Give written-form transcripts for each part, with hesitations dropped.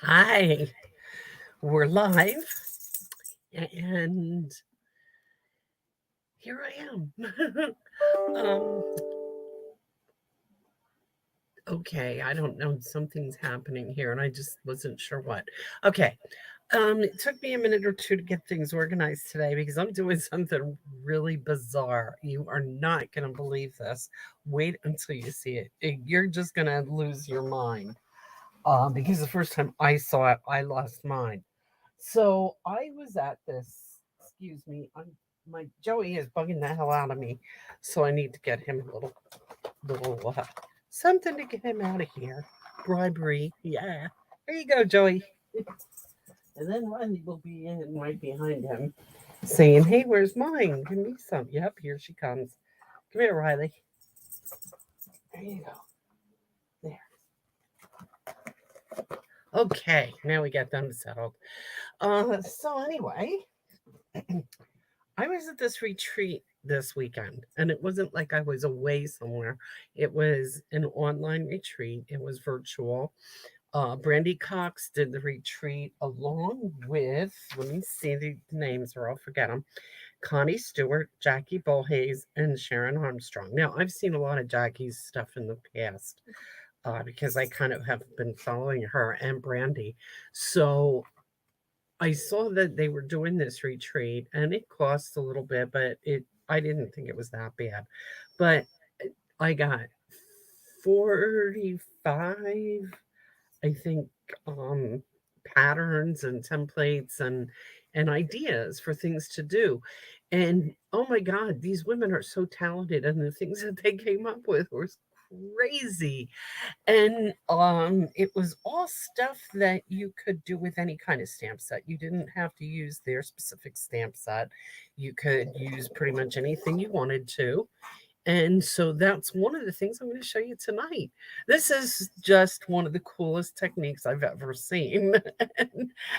Hi, we're live, and here I am. um, okay, I don't know. Something's happening here, and I just wasn't sure what. Okay, it took me a minute or two to get things organized today because I'm doing something really bizarre. You are not going to believe this. Wait until you see it. You're just going to lose your mind. Because the first time I saw it, I lost mine. So I was at this. Excuse me. My Joey is bugging the hell out of me, so I need to get him a little something to get him out of here. Bribery, yeah. There you go, Joey. And then Riley will be in right behind him, saying, "Hey, where's mine? Give me some." Yep, here she comes. Come here, Riley. There you go. There. Okay, now we got them settled. So anyway, I was at this retreat this weekend, and it wasn't like I was away somewhere. It was an online retreat. It was virtual. Brandy Cox did the retreat along with, let me see the names or I'll forget them, Connie Stewart, Jackie Bullhaze, and Sharon Armstrong. Now, I've seen a lot of Jackie's stuff in the past because I kind of have been following her and Brandy. So I saw that they were doing this retreat and it cost a little bit, but it I didn't think it was that bad. But I got 45, I think, um patterns and templates and ideas for things to do. And oh my god, these women are so talented and the things that they came up with were crazy. And it was all stuff that you could do with any kind of stamp set. You didn't have to use their specific stamp set. You could use pretty much anything you wanted to. And so that's one of the things I'm going to show you tonight. This is just one of the coolest techniques I've ever seen.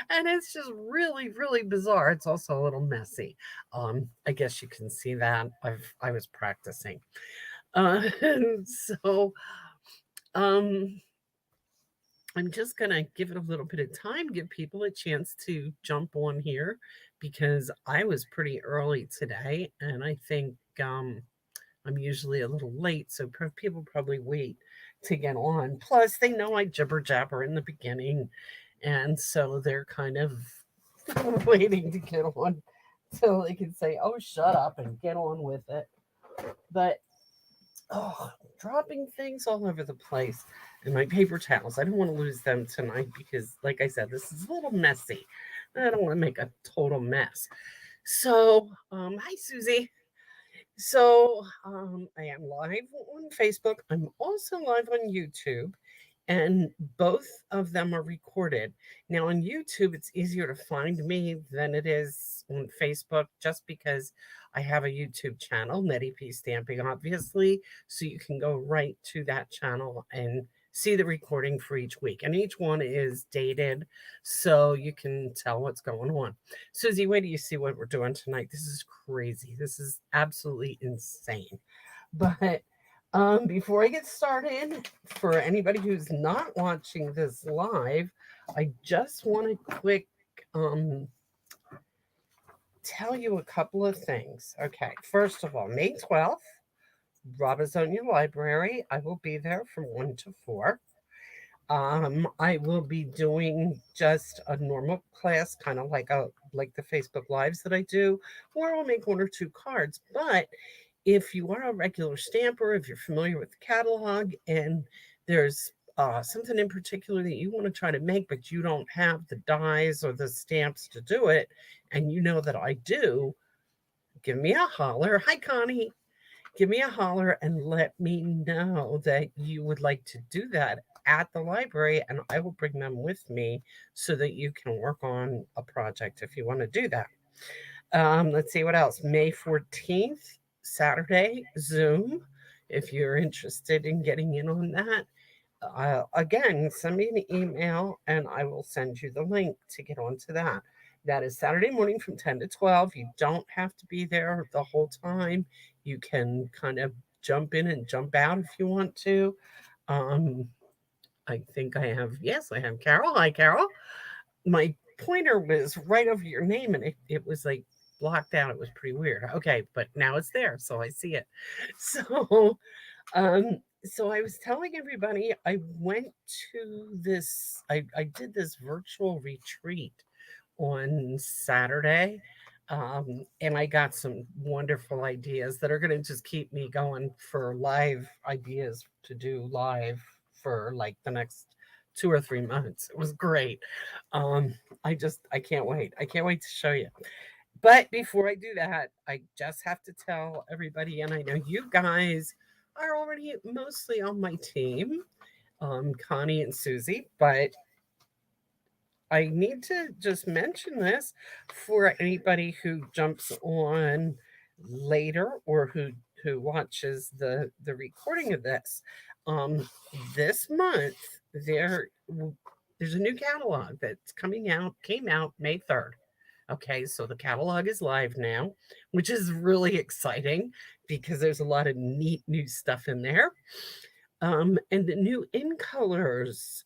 And it's just really, really bizarre. It's also a little messy. I guess you can see that. I was practicing. So um I'm just going to give it a little bit of time, give people a chance to jump on here because I was pretty early today and I think I'm usually a little late, so people probably wait to get on. Plus, they know I jibber jabber in the beginning, and so they're kind of waiting to get on till they can say, "Oh, shut up," and get on with it. But oh, dropping things all over the place. And my paper towels, I don't want to lose them tonight because, like I said, this is a little messy. I don't want to make a total mess. So, hi, Susie. So, I am live on Facebook. I'm also live on YouTube, and both of them are recorded. Now, on YouTube, it's easier to find me than it is on Facebook just because I have a YouTube channel, Nettie P Stamping, obviously. So you can go right to that channel and see the recording for each week. And each one is dated so you can tell what's going on. Susie, wait till you see what we're doing tonight. This is crazy. This is absolutely insane. But before I get started, for anybody who's not watching this live, I just want to quick um, tell you a couple of things. Okay, first of all, May 12th, Robisonia Library. I will be there from 1 to 4. I will be doing just a normal class, kind of like the Facebook lives that I do, or I'll make one or two cards. But if you are a regular stamper, if you're familiar with the catalog, and there's something in particular that you want to try to make, but you don't have the dies or the stamps to do it, and you know that I do, give me a holler. Hi, Connie. Give me a holler and let me know that you would like to do that at the library, and I will bring them with me so that you can work on a project if you want to do that. Let's see what else. May 14th, Saturday, Zoom. If you're interested in getting in on that, again, send me an email and I will send you the link to get onto that. That is Saturday morning from 10 to 12. You don't have to be there the whole time. You can kind of jump in and jump out if you want to. Um, I think I have, yes, I have Carol. Hi, Carol. My pointer was right over your name and it was like blocked out. It was pretty weird. Okay, but now it's there, so I see it. So I was telling everybody I went to this, I did this virtual retreat on Saturday. And I got some wonderful ideas that are going to just keep me going for live ideas to do live for like the next 2 or 3 months. It was great. Um, I can't wait. I can't wait to show you. But before I do that, I just have to tell everybody, and I know you guys are already mostly on my team, Connie and Susie, but I need to just mention this for anybody who jumps on later or who watches the recording of this. Um, this month there's a new catalog that's coming out came out May 3rd. Okay, so the catalog is live now, which is really exciting because there's a lot of neat new stuff in there. And the new in colors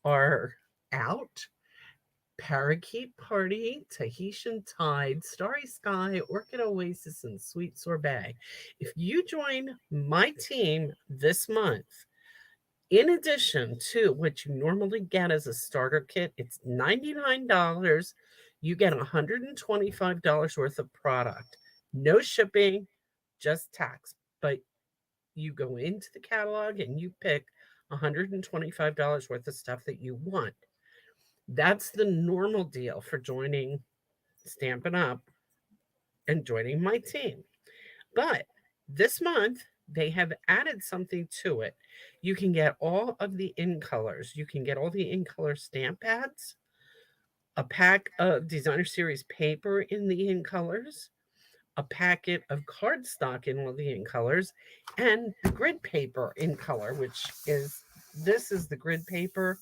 are out. Parakeet Party, Tahitian Tide, Starry Sky, Orchid Oasis, and Sweet Sorbet. If you join my team this month, in addition to what you normally get as a starter kit, it's $99. You get $125 worth of product. No shipping, just tax. But you go into the catalog and you pick $125 worth of stuff that you want. That's the normal deal for joining Stampin' Up and joining my team. But this month, they have added something to it. You can get all of the in colors. You can get all the in color stamp pads, a pack of designer series paper in the in colors, a packet of cardstock in all the in colors, and grid paper in color, which is this is the grid paper,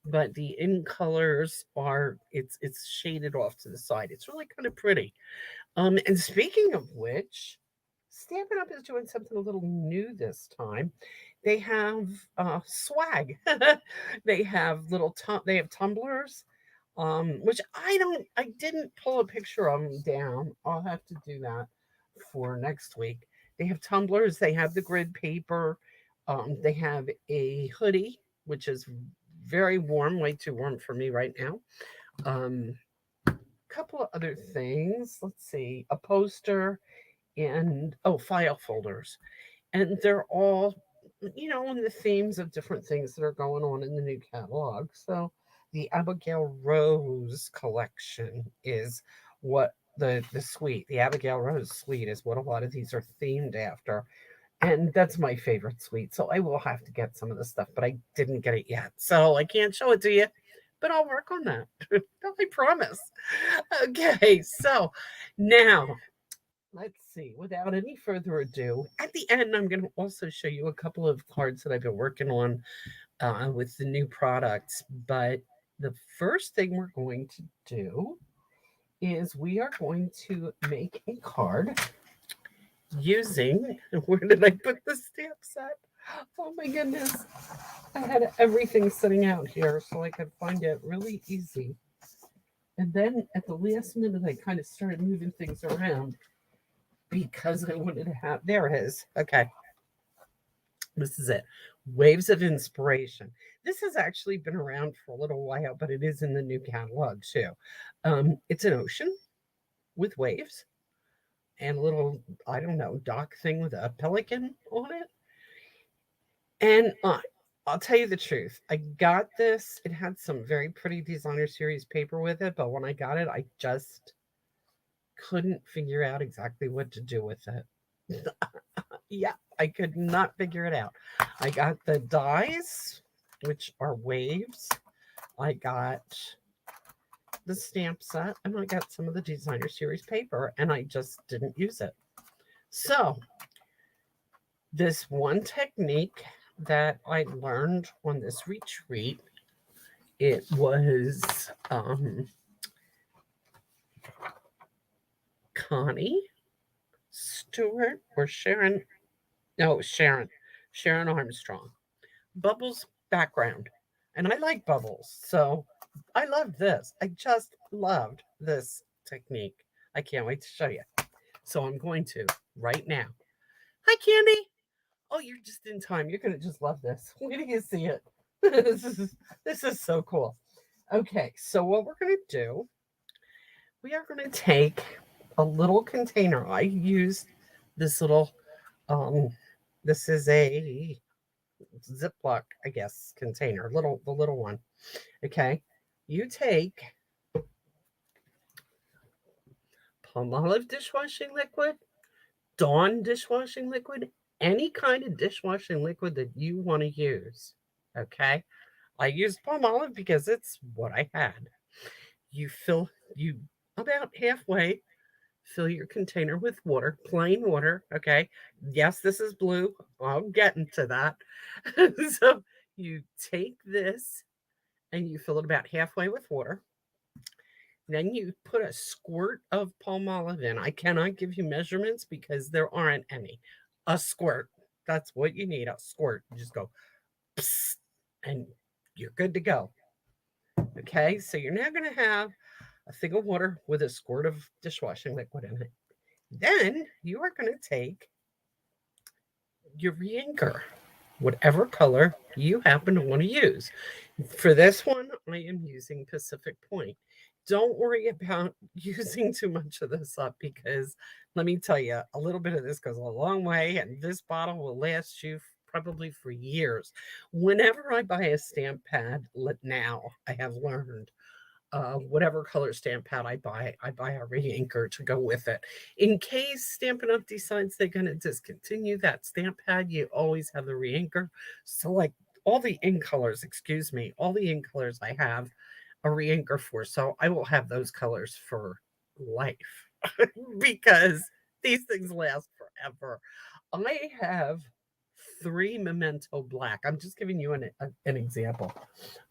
but the in colors are it's shaded off to the side. It's really kind of pretty. And speaking of which, Stampin' Up is doing something a little new this time. They have swag. They have they have tumblers, which I didn't pull a picture of them down. I'll have to do that for next week. They have tumblers. They have the grid paper. They have a hoodie, which is very warm, way too warm for me right now. Um, Couple of other things. Let's see, a poster and file folders, and they're all in the themes of different things that are going on in the new catalog. So the Abigail Rose collection is what the suite, the Abigail Rose suite, is what a lot of these are themed after, and that's my favorite suite. So I will have to get some of the stuff, but I didn't get it yet, so I can't show it to you. But I'll work on that. I promise. Okay, so now let's see. Without any further ado, at the end, I'm going to also show you a couple of cards that I've been working on with the new products. But the first thing we're going to do is we are going to make a card using, where did I put the stamp set? Oh my goodness. I had everything sitting out here so I could find it really easy. And then at the last minute, I kind of started moving things around because I wanted to have, there it is. Okay. This is it. Waves of Inspiration. This has actually been around for a little while, but it is in the new catalog too. It's an ocean with waves and a little, I don't know, dock thing with a pelican on it. And I'll tell you the truth. I got this. It had some very pretty designer series paper with it, but when I got it, I just couldn't figure out exactly what to do with it. Yeah, I could not figure it out. I got the dies, which are waves. I got the stamp set, and I got some of the designer series paper, and I just didn't use it. So, this one technique that I learned on this retreat, it was Connie Stewart or Sharon. No, Sharon Armstrong. Bubbles background. And I like bubbles. So I love this. I just loved this technique. I can't wait to show you. So I'm going to right now. Hi, Candy. Oh, you're just in time. You're going to just love this. Wait till you see it. This is so cool. Okay, so what we're going to do, we are going to take a little container. I used this little, um, this is a Ziploc, I guess, container, the little one. Okay, you take Palmolive dishwashing liquid, Dawn dishwashing liquid, any kind of dishwashing liquid that you want to use. Okay, I used Palmolive because it's what I had. You about halfway fill your container with water, plain water. Okay, yes, this is blue. I'm getting to that. So you take this and you fill it about halfway with water. Then you put a squirt of Palmolive in. I cannot give you measurements because there aren't any. A squirt. That's what you need. A squirt. You just go, psst, and you're good to go. Okay, so you're now going to have a thing of water with a squirt of dishwashing liquid in it. Then you are going to take your re-inker, whatever color you happen to want to use. For this one, I am using Pacific Point. Don't worry about using too much of this up because let me tell you, a little bit of this goes a long way, and this bottle will last you probably for years. Whenever I buy a stamp pad, now I have learned whatever color stamp pad I buy a re-inker to go with it. In case Stampin' Up! Decides they're going to discontinue that stamp pad, you always have the re-inker. So, like all the ink colors, excuse me, all the ink colors I have a re-inker for. So I will have those colors for life because these things last forever. I have three Memento Black. I'm just giving you an example.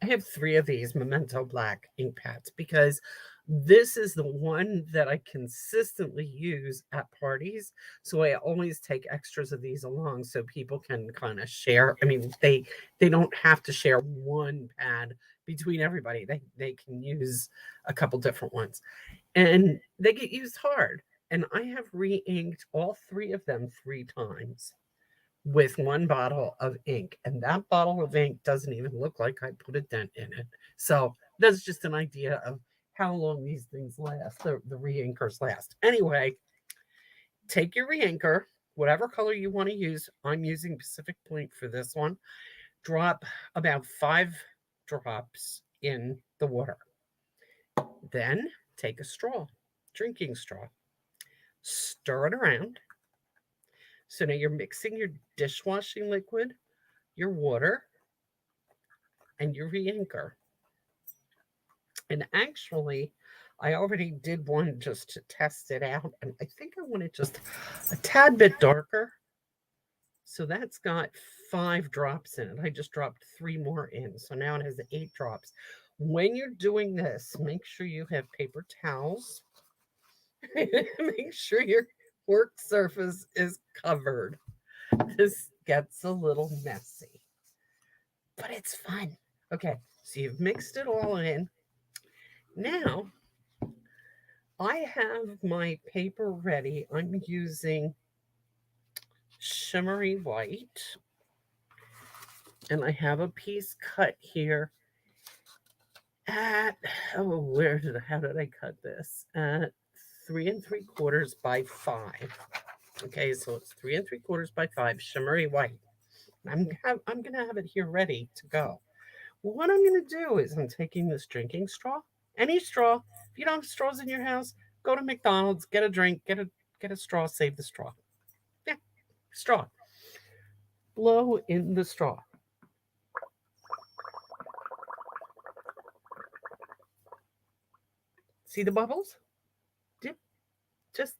I have three of these Memento Black ink pads because this is the one that I consistently use at parties. So I always take extras of these along so people can kind of share. I mean, they don't have to share one pad between everybody. They can use a couple different ones. And they get used hard. And I have re-inked all three of them 3 times with one bottle of ink. And that bottle of ink doesn't even look like I put a dent in it. So that's just an idea of how long these things last, the re-inkers last. Anyway, take your re-inker, whatever color you want to use. I'm using Pacific Point for this one. Drop about 5 drops in the water. Then take a straw, drinking straw, stir it around. So now you're mixing your dishwashing liquid, your water, and your re-inker. And actually, I already did one just to test it out, and I think I want it just a tad bit darker. So that's got 5 drops in it. I just dropped 3 more in. So now it has 8 drops. When you're doing this, make sure you have paper towels. Make sure your work surface is covered. This gets a little messy, but it's fun. Okay, so you've mixed it all in. Now, I have my paper ready. I'm using shimmery white, and I have a piece cut here at, how did I cut this? At 3 3/4 by 5. Okay, so it's 3 3/4 by 5 shimmery white. I'm gonna have it here ready to go. Well, what I'm gonna do is I'm taking this drinking straw, any straw. If you don't have straws in your house, go to McDonald's, get a drink, get a straw, save the straw. Yeah, straw. Blow in the straw. See the bubbles? Dip, just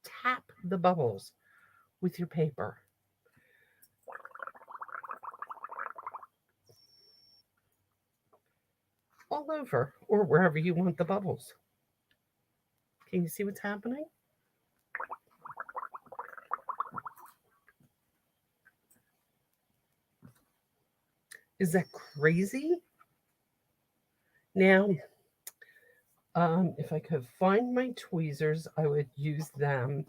tap the bubbles with your paper. All over or wherever you want the bubbles. Can you see what's happening? Is that crazy? Now, if I could find my tweezers, I would use them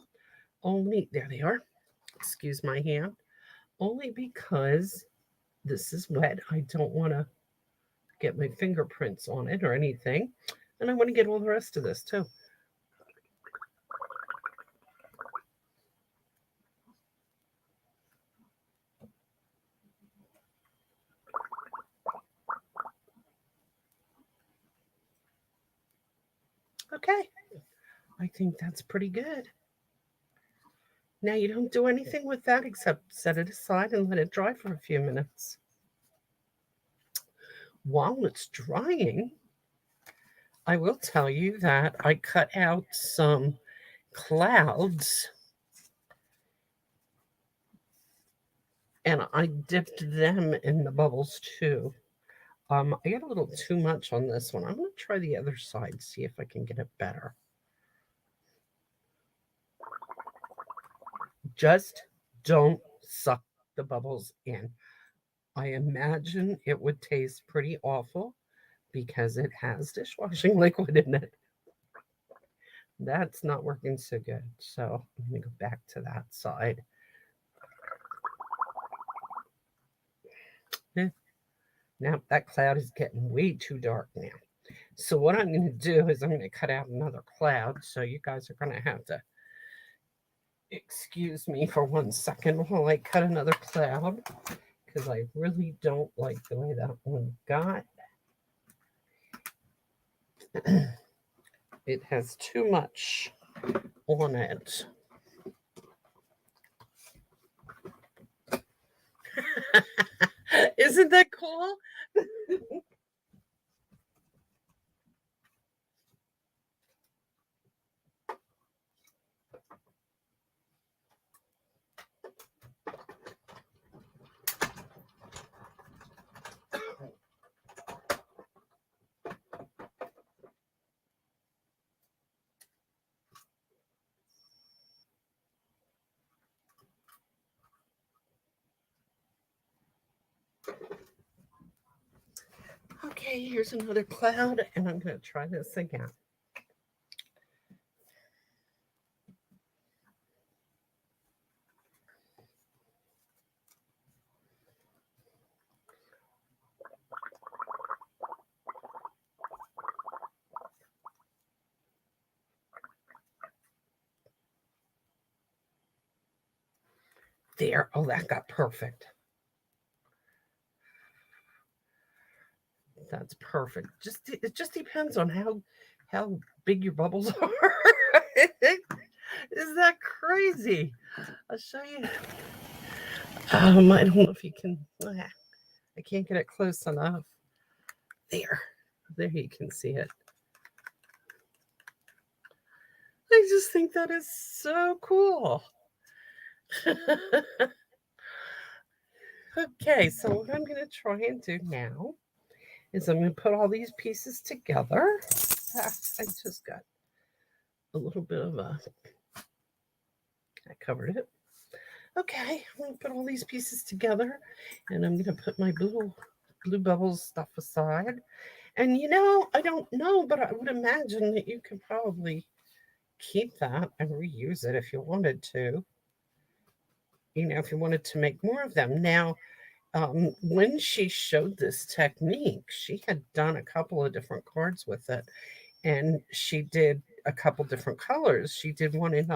only. There they are. Excuse my hand. Only because this is wet. I don't want to get my fingerprints on it or anything. And I want to get all the rest of this too. Okay, I think that's pretty good. Now you don't do anything with that except set it aside and let it dry for a few minutes. While it's drying, I will tell you that I cut out some clouds and I dipped them in the bubbles too. I got a little too much on this one. I'm going to try the other side, see if I can get it better. Just don't suck the bubbles in. I imagine it would taste pretty awful because it has dishwashing liquid in it. That's not working so good. So I'm going to go back to that side. Now that cloud is getting way too dark now. So what I'm going to do is I'm going to cut out another cloud. So you guys are going to have to excuse me for 1 second while I cut another cloud because I really don't like the way that one got. It has too much on it. Isn't that cool? Okay, here's another cloud, and I'm going to try this again. There. Oh, that got perfect. That's perfect. It just depends on how big your bubbles are. Is that crazy? I'll show you. I don't know if you can. I can't get it close enough. There you can see it. I just think that is so cool. Okay, so what I'm going to try and do now is I'm going to put all these pieces together. I just got a little bit of I covered it. Okay, I'm going to put all these pieces together and I'm going to put my blue bubbles stuff aside. And I don't know, but I would imagine that you could probably keep that and reuse it if you wanted to. If you wanted to make more of them. Now, when she showed this technique, she had done a couple of different cards with it, and she did a couple different colors. She did one in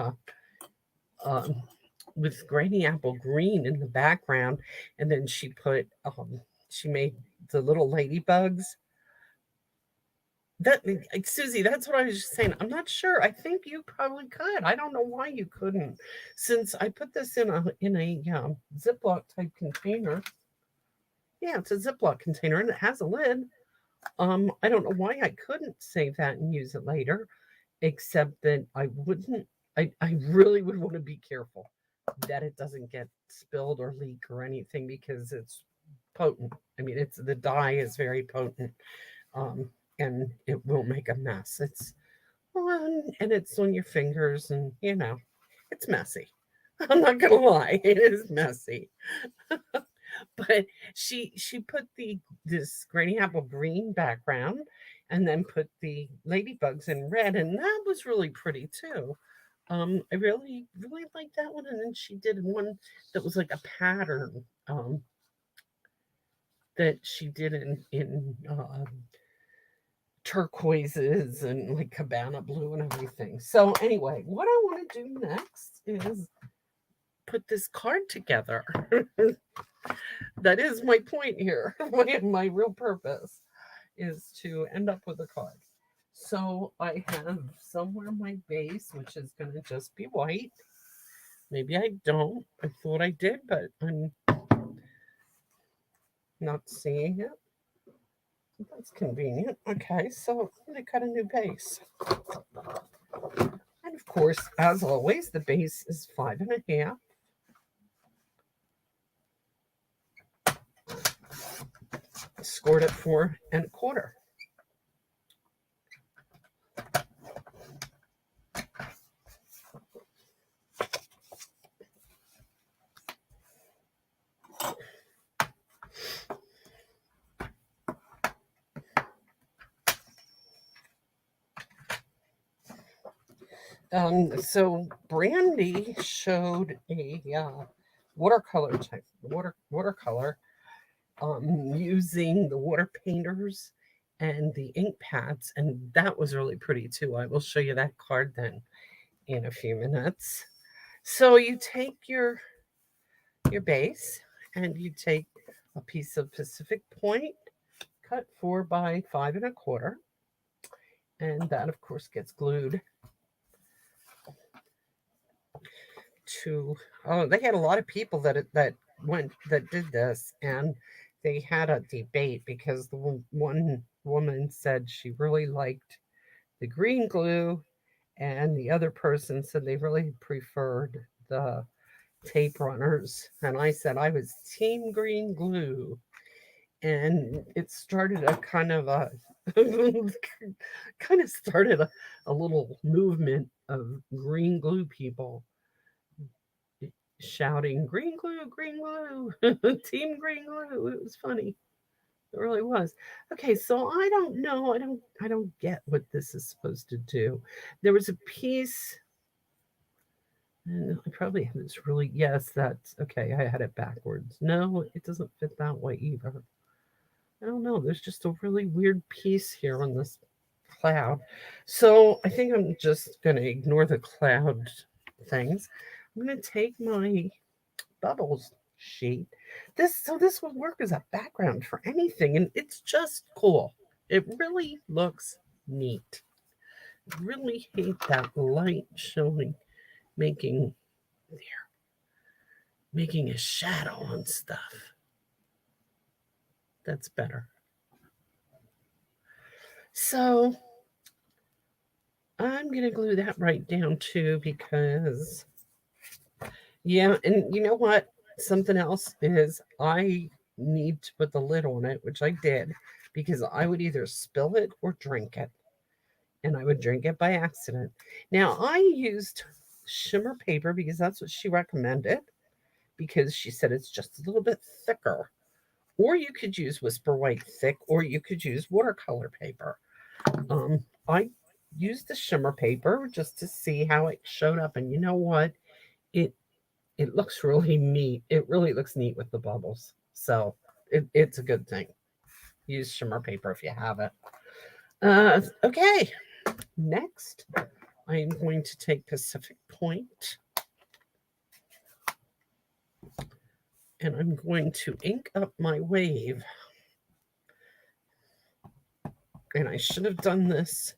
with granny apple green in the background, and then she made the little ladybugs. That Susie, that's what I was just saying. I'm not sure. I think you probably could. I don't know why you couldn't, since I put this in a Ziploc type container. Yeah, it's a Ziploc container and it has a lid. I don't know why I couldn't save that and use it later, except that I wouldn't. I really would want to be careful that it doesn't get spilled or leak or anything because it's potent. I mean, the dye is very potent. And it will make a mess. It's on and it's on your fingers, and it's messy. I'm not gonna lie, it is messy. But she put this granny apple green background and then put the ladybugs in red, and that was really pretty too. I really liked that one, and then she did one that was like a pattern that she did in turquoises and like cabana blue and everything. So anyway, what I want to do next is put this card together. That is my point here. My real purpose is to end up with a card. So I have somewhere my base, which is going to just be white. Maybe I don't. I thought I did, but I'm not seeing it. That's convenient. Okay, so I'm going to cut a new base. And of course, as always, the base is 5.5. Scored at 4.25. So Brandy showed a watercolor type watercolor using the water painters and the ink pads, and that was really pretty too. I will show you that card then in a few minutes. So you take your base and you take a piece of Pacific Point cut 4 by 5.25, and that of course gets glued to. Oh, they had a lot of people that did this, and they had a debate because the one woman said she really liked the green glue, and the other person said they really preferred the tape runners, and I said I was team green glue. And it started a kind of a a little movement of green glue people shouting green glue, team green glue. It was funny. It really was. Okay, so I don't know. I don't get what this is supposed to do. There was a piece, and I probably have this really. Yes, that's okay. I had it backwards. No, it doesn't fit that way either. I don't know. There's just a really weird piece here on this cloud. So I think I'm just going to ignore the cloud things. I'm going to take my bubbles sheet. This will work as a background for anything, and it's just cool. It really looks neat. I really hate that light showing, making there, making a shadow on stuff. That's better. So I'm going to glue that right down too because, yeah, and you know what? Something else is I need to put the lid on it, which I did because I would either spill it or drink it, and I would drink it by accident. Now, I used shimmer paper because that's what she recommended because she said it's just a little bit thicker. Or you could use Whisper White Thick, or you could use watercolor paper. I used the shimmer paper just to see how it showed up, and you know what? It it looks really neat. It really looks neat with the bubbles. So it's a good thing. Use shimmer paper if you have it. Okay, next I am going to take Pacific Point and I'm going to ink up my wave. And I should have done this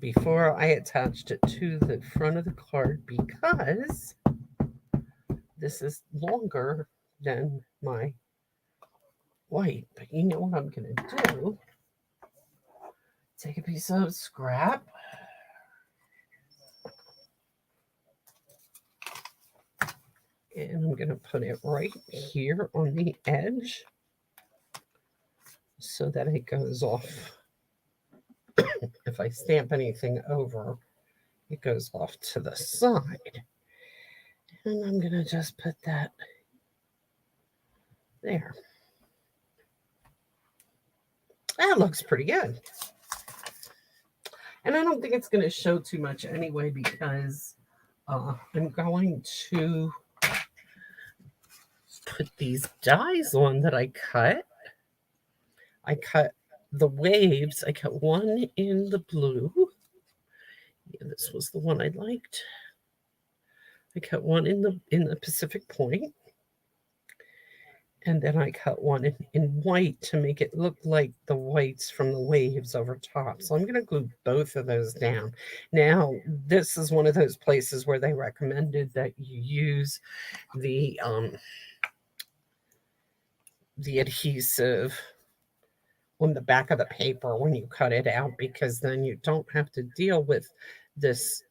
before I attached it to the front of the card because this is longer than my white. But you know what I'm going to do? Take a piece of scrap. And I'm going to put it right here on the edge so that it goes off. If I stamp anything over, it goes off to the side. And I'm going to just put that There. That looks pretty good. And I don't think it's going to show too much anyway because I'm going to put these dies on that I cut. I cut the waves. I cut one in the blue. Yeah, this was the one I liked. I cut one in the Pacific Point. And then I cut one in white to make it look like the whites from the waves over top. So I'm going to glue both of those down. Now, this is one of those places where they recommended that you use the adhesive on the back of the paper when you cut it out, because then you don't have to deal with this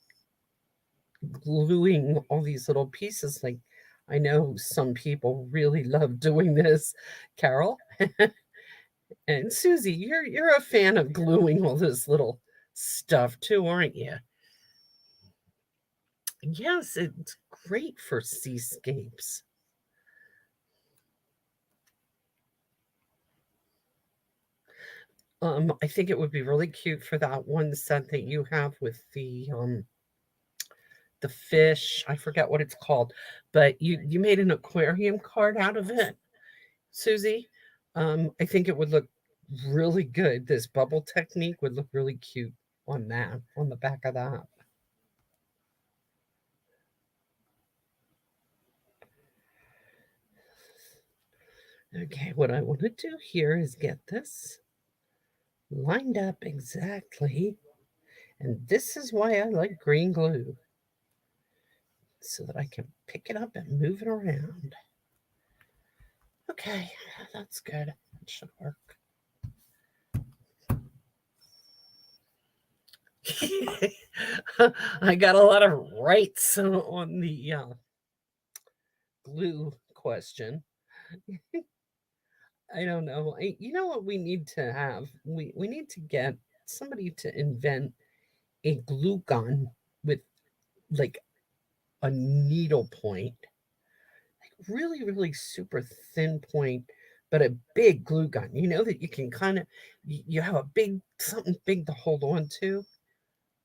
gluing all these little pieces. Like, I know some people really love doing this, Carol. And Susie, you're a fan of gluing all this little stuff too, aren't you? Yes, it's great for seascapes. I think it would be really cute for that one set that you have with the fish. I forget what it's called, but you made an aquarium card out of it, Susie. I think it would look really good. This bubble technique would look really cute on that, on the back of that. Okay, what I want to do here is get this lined up exactly. And this is why I like green glue, so that I can pick it up and move it around. Okay, that's good. That should work. I got a lot of rights on the glue question. I don't know. You know what we need to have? We need to get somebody to invent a glue gun with like a needle point, like really, really super thin point, but a big glue gun. You know that you can kind of you have a big something big to hold on to,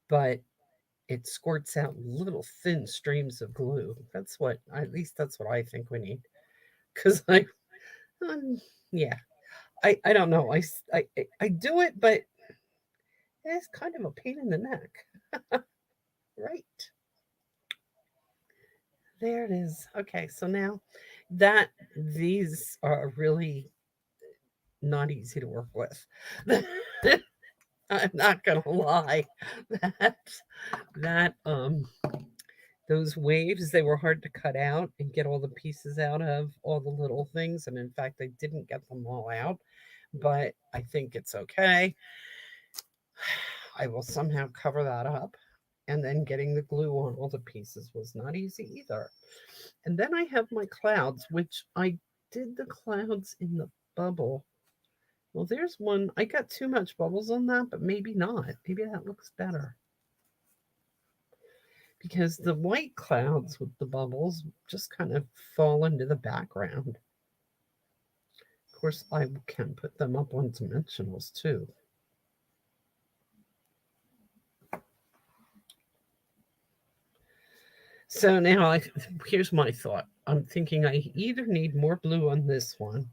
but it squirts out little thin streams of glue. That's what, at least that's what I think we need. Because yeah, I don't know. I do it, but it's kind of a pain in the neck. Right. There it is. Okay, so now that these are really not easy to work with. I'm not gonna lie. That that those waves, they were hard to cut out and get all the pieces out of, all the little things, and in fact I didn't get them all out, but I think it's okay. I will somehow cover that up. And then getting the glue on all the pieces was not easy either. And then I have my clouds, which I did the clouds in the bubble. Well, there's one. I got too much bubbles on that, but maybe not. Maybe that looks better. Because the white clouds with the bubbles just kind of fall into the background. Of course, I can put them up on dimensionals too. So now here's my thought. I'm thinking I either need more blue on this one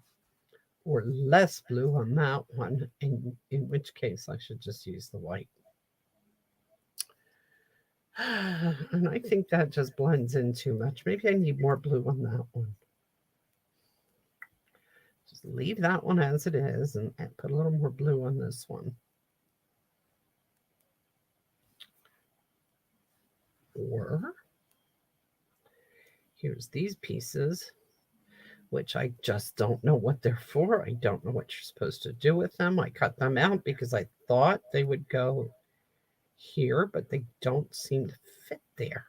or less blue on that one, in which case I should just use the white. And I think that just blends in too much. Maybe I need more blue on that one. Just leave that one as it is and put a little more blue on this one. Or here's these pieces, which I just don't know what they're for. I don't know what you're supposed to do with them. I cut them out because I thought they would go here, but they don't seem to fit there.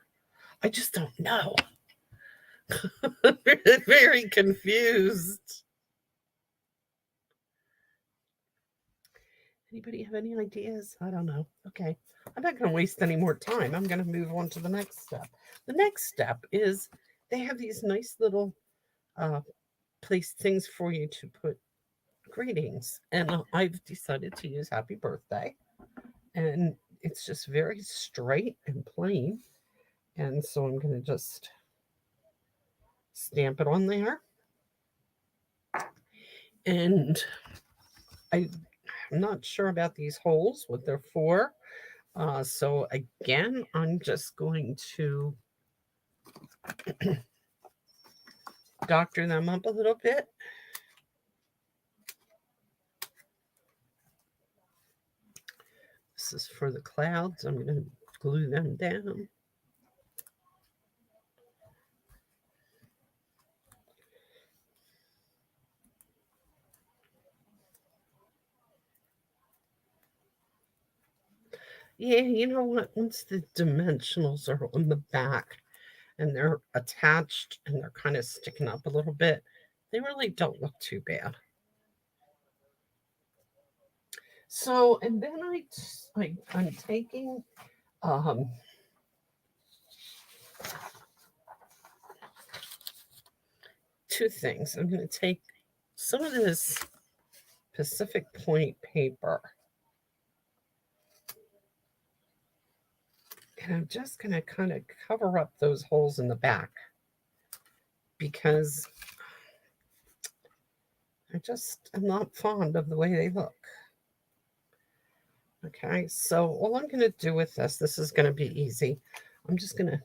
I just don't know. Very confused. Anybody have any ideas? I don't know. Okay. I'm not going to waste any more time. I'm going to move on to the next step. The next step is they have these nice little place things for you to put greetings. And I've decided to use happy birthday. And it's just very straight and plain. And so I'm going to just stamp it on there. And I'm not sure about these holes, what they're for. So again, I'm just going to doctor them up a little bit. This is for the clouds. I'm going to glue them down. Yeah, you know what? Once the dimensionals are on the back and they're attached and they're kind of sticking up a little bit, they really don't look too bad. So, and then I'm taking two things. I'm going to take some of this Pacific Point paper, and I'm just going to kind of cover up those holes in the back because I'm not fond of the way they look. Okay, so all I'm going to do with this is going to be easy. I'm just going to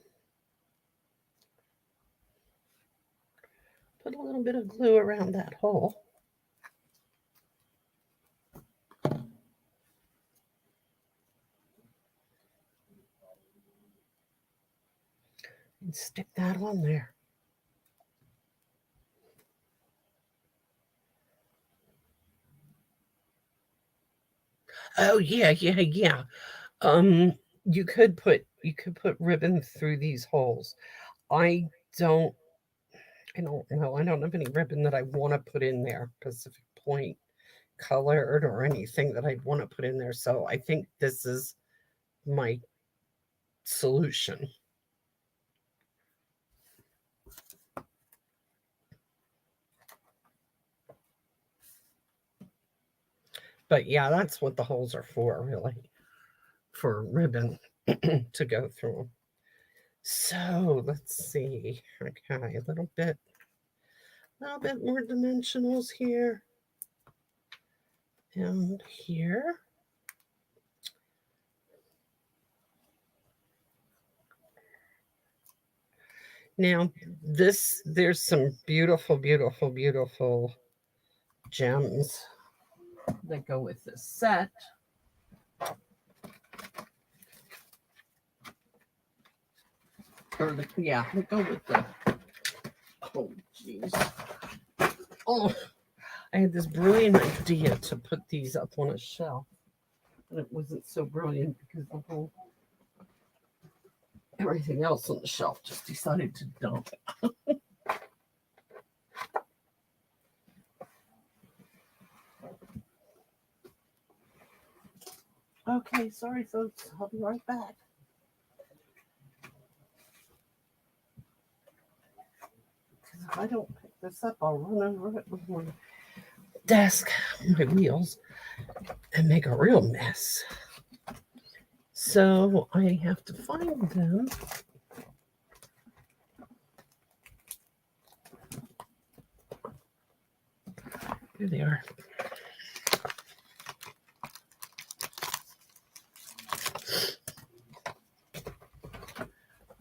put a little bit of glue around that hole. And stick that on there. Oh yeah. You could put ribbon through these holes. I don't know. I don't have any ribbon that I want to put in there, Pacific Point colored or anything that I want to put in there. So I think this is my solution. But yeah, that's what the holes are for, really, for ribbon to go through them. So let's see. Okay, a little bit more dimensionals here and here. Now, there's some beautiful gems that go with this set. They go with the, oh, jeez. Oh, I had this brilliant idea to put these up on a shelf, and it wasn't so brilliant because everything else on the shelf just decided to dump. Okay, sorry folks, I'll be right back. Because if I don't pick this up, I'll run over it with my desk, my wheels, and make a real mess. So I have to find them. Here they are.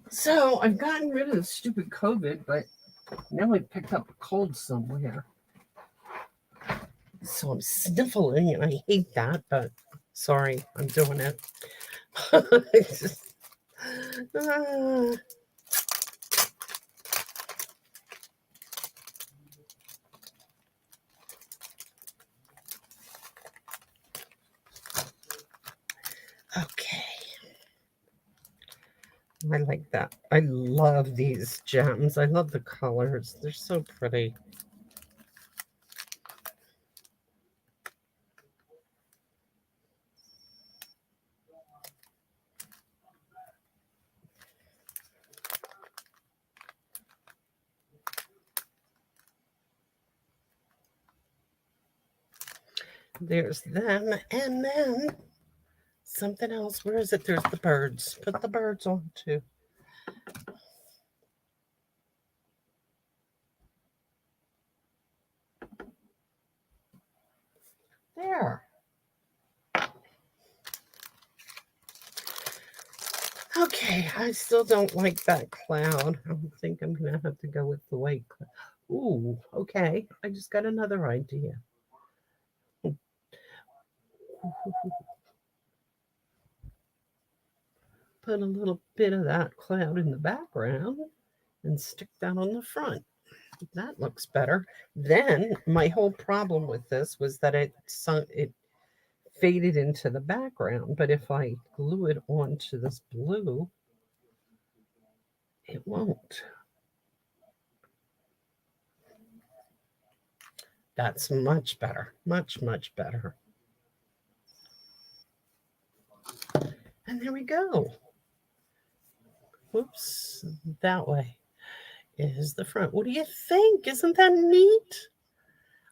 So I've gotten rid of the stupid COVID, but now I picked up a cold somewhere. So I'm sniffling, and I hate that, but sorry, I'm doing it. Just, okay. I like that. I love these gems. I love the colors. They're so pretty. There's them. And then something else. Where is it? There's the birds. Put the birds on too. There. Okay, I still don't like that cloud. I think I'm going to have to go with the white cloud. Ooh, okay. I just got another idea. Put a little bit of that cloud in the background and stick that on the front. That looks better. Then my whole problem with this was that it faded into the background. But if I glue it onto this blue, it won't. That's much better. Much, much better. And there we go. Whoops, that way is the front. What do you think? Isn't that neat?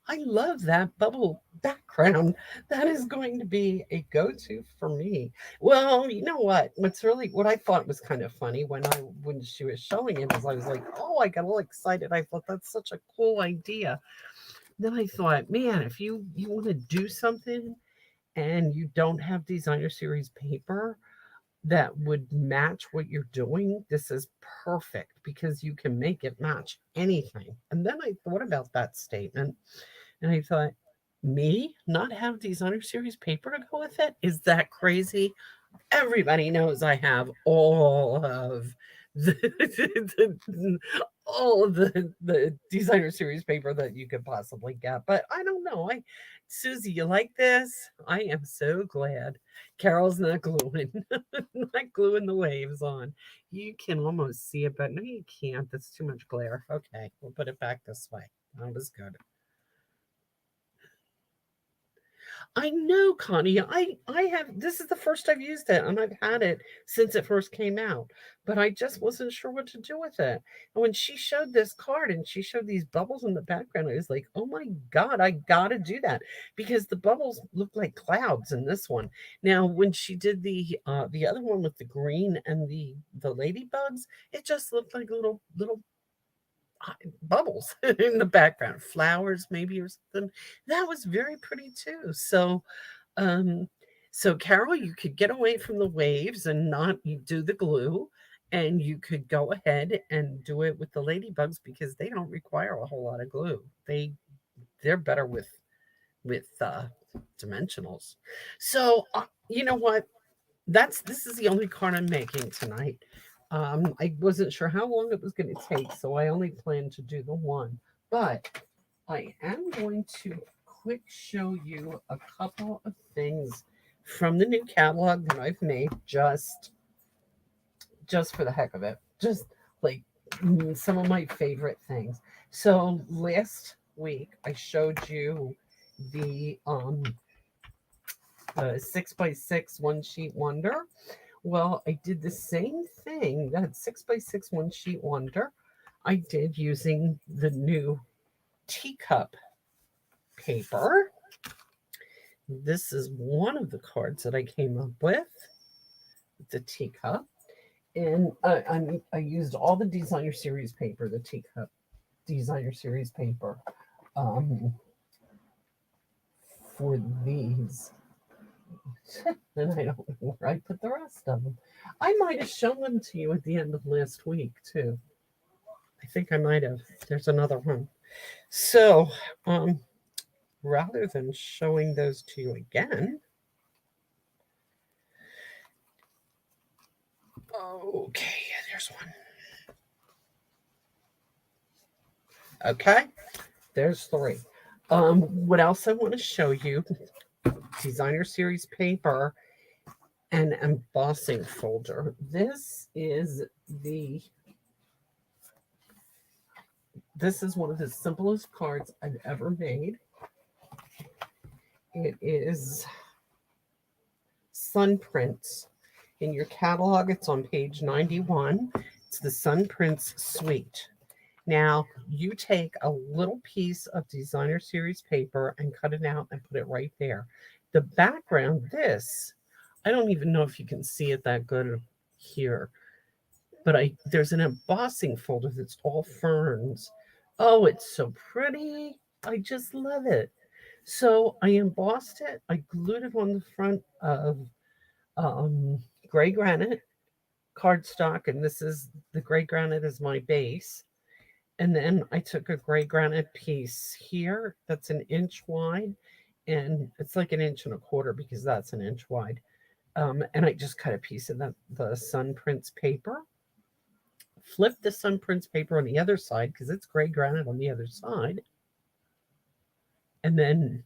I love that bubble background. That is going to be a go-to for me. Well, you know what I thought was kind of funny when she was showing it is I was like, oh, I got all excited. I thought that's such a cool idea. Then I thought, man, if you want to do something and you don't have designer series paper that would match what you're doing, this is perfect because you can make it match anything. And then I thought about that statement and I thought, me not have designer series paper to go with it? Is that crazy? Everybody knows I have all of the all of the designer series paper that you could possibly get. But I don't know. Susie, you like this? I am so glad. Carol's not gluing, not gluing the waves on. You can almost see it, but no, you can't. That's too much glare. Okay, we'll put it back this way. That was good. I know, Connie. I have this is the first I've used it, and I've had it since it first came out, but I just wasn't sure what to do with it. And when she showed this card and she showed these bubbles in the background, I was like, "Oh my God, I gotta do that," because the bubbles look like clouds in this one. Now, when she did the other one with the green and the ladybugs, it just looked like little bubbles in the background, flowers maybe or something. That was very pretty too. Um, so Carol, you could get away from the waves and not you do the glue, and you could go ahead and do it with the ladybugs because they don't require a whole lot of glue. They're better with dimensionals. So you know what? This is the only card I'm making tonight. I wasn't sure how long it was going to take, so I only planned to do the one. But I am going to quick show you a couple of things from the new catalog that I've made just for the heck of it. Just like some of my favorite things. So last week I showed you the 6x6 one sheet wonder. Well, I did the same thing, that 6x6 one sheet wonder, I did using the new teacup paper. This is one of the cards that I came up with, the teacup. And I used all the designer series paper, the teacup designer series paper, for these. And I don't know where I put the rest of them. I might have shown them to you at the end of last week, too. I think I might have. There's another one. So, rather than showing those to you again, okay, there's one. Okay, there's three. What else I want to show you? Designer series paper and embossing folder. This is one of the simplest cards I've ever made. It is Sun Prince. In your catalog, it's on page 91. It's the Sun Prince Suite. Now, you take a little piece of designer series paper and cut it out and put it right there. The background, this, I don't even know if you can see it that good here, but I there's an embossing folder that's all ferns. Oh, it's so pretty. I just love it. So I embossed it. I glued it on the front of um, gray granite cardstock, and this is the gray granite is my base. And then I took a gray granite piece here that's an inch wide, and it's like an inch and a quarter because that's an inch wide. And I just cut a piece of the sun prints paper, flip the sun prints paper on the other side because it's gray granite on the other side, and then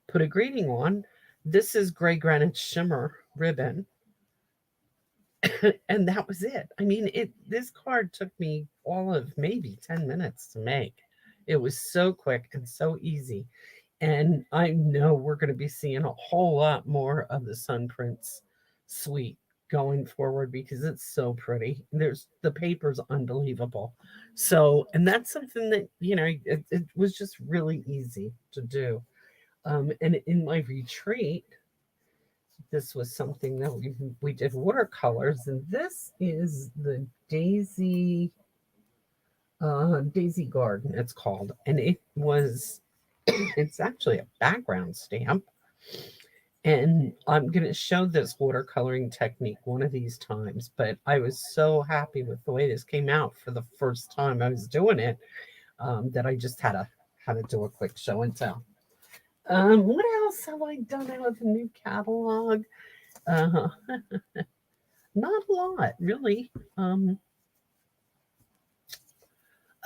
put a greeting on. This is gray granite shimmer ribbon, and that was it. I mean, it this card took me all of maybe 10 minutes to make. It was so quick and so easy. And I know we're going to be seeing a whole lot more of the Sun Prince suite going forward because it's so pretty. There's the paper's unbelievable. So, and that's something that, it was just really easy to do. And in my retreat, this was something that we did watercolors, and this is the Daisy Garden, it's called, and it's actually a background stamp. And I'm going to show this watercoloring technique one of these times, but I was so happy with the way this came out for the first time I was doing it, that I just had to do a quick show and tell. What else have I done out of the new catalog? Uh, Not a lot, really.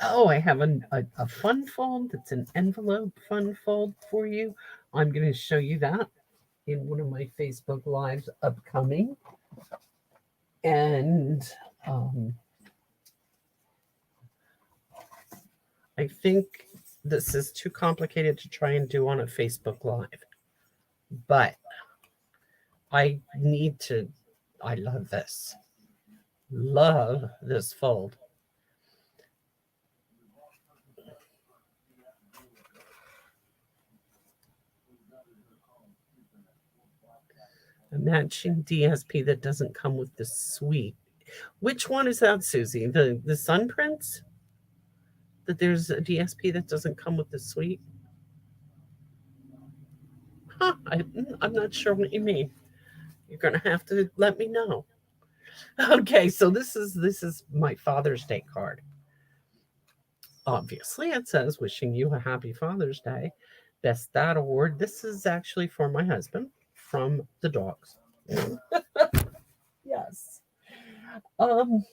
Oh, I have a fun fold. That's an envelope fun fold for you. I'm going to show you that in one of my Facebook Lives upcoming. And I think this is too complicated to try and do on a Facebook Live. But I love this. Love this fold. A matching DSP that doesn't come with the suite. Which one is that, Susie? The Sun Prince? That there's a DSP that doesn't come with the suite? Huh, I'm not sure what you mean. You're gonna have to let me know. Okay, so this is my Father's Day card. Obviously, it says wishing you a happy Father's Day. Best Dad Award. This is actually for my husband from the dogs. Yes. Um,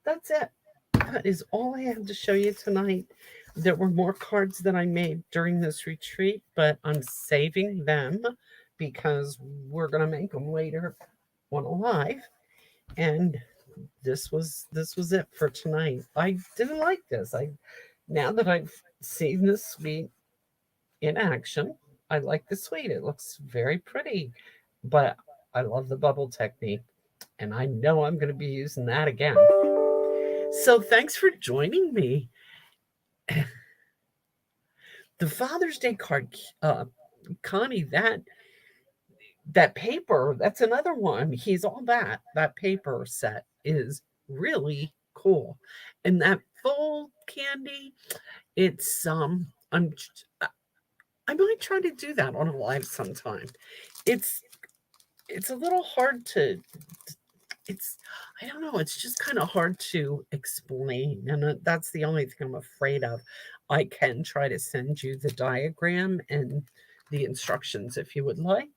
that's it. That is all I have to show you tonight. There were more cards that I made during this retreat, but I'm saving them because we're gonna make them later on a live. And this was it for tonight. I didn't like this. I Now that I've seen this suite in action, I like the suite. It looks very pretty, but I love the bubble technique, and I know I'm going to be using that again. So thanks for joining me. The Father's Day card, Connie, that paper, that's another one. He's all that paper set is really cool. And that full candy, it's I might try to do that on a live sometime. It's it's a little hard to it's I don't know, it's just kind of hard to explain, and that's the only thing I'm afraid of. I can try to send you the diagram and the instructions if you would like.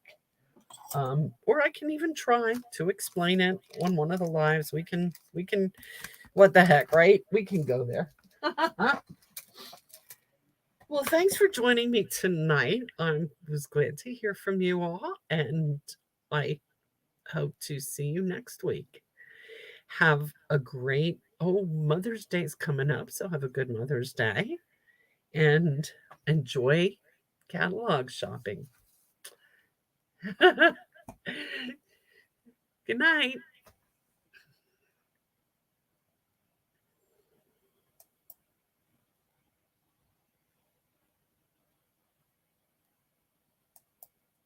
Or I can even try to explain it on one of the lives. We can what the heck, right? We can go there. Well, thanks for joining me tonight. I was glad to hear from you all, and I hope to see you next week. Have a great Mother's Day is coming up, so have a good Mother's Day and enjoy catalog shopping. Good night.